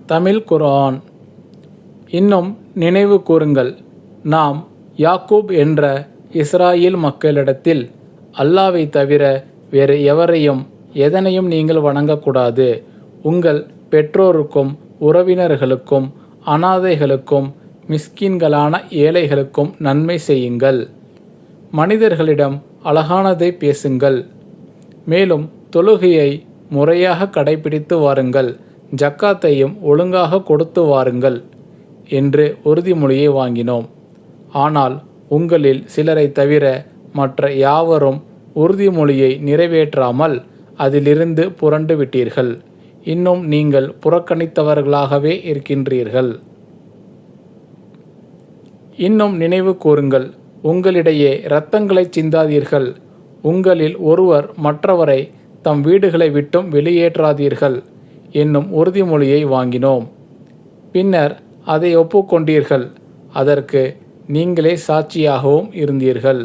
தமிழ் குர்ஆன். இன்னும் நினைவு கூறுங்கள், நாம் யாக்கூப் என்ற இஸ்ராயேல் மக்களிடத்தில் அல்லாவை தவிர வேறு எவரையும் எதனையும் நீங்கள் வணங்கக்கூடாது. உங்கள் பெற்றோருக்கும் உறவினர்களுக்கும் அனாதைகளுக்கும் மிஸ்கின்களான ஏழைகளுக்கும் நன்மை செய்யுங்கள். மனிதர்களிடம் அழகானதை பேசுங்கள். மேலும் தொழுகையை முறையாக கடைபிடித்து வாருங்கள். ஜக்காத்தையும் ஒழுங்காக கொடுத்து வாருங்கள் என்று உறுதிமொழியை வாங்கினோம். ஆனால் உங்களில் சிலரை தவிர மற்ற யாவரும் உறுதிமொழியை நிறைவேற்றாமல் அதிலிருந்து புரண்டு விட்டீர்கள். இன்னும் நீங்கள் புறக்கணித்தவர்களாகவே இருக்கின்றீர்கள். இன்னும் நினைவு கூறுங்கள், உங்களிடையே இரத்தங்களை சிந்தாதீர்கள். உங்களில் ஒருவர் மற்றவரை தம் வீடுகளை விட்டும் வெளியேற்றாதீர்கள் என்னும் உறுதிமொழியை வாங்கினோம். பின்னர் அதை ஒப்புக்கொண்டீர்கள். அதற்கு நீங்களே சாட்சியாகவும் இருந்தீர்கள்.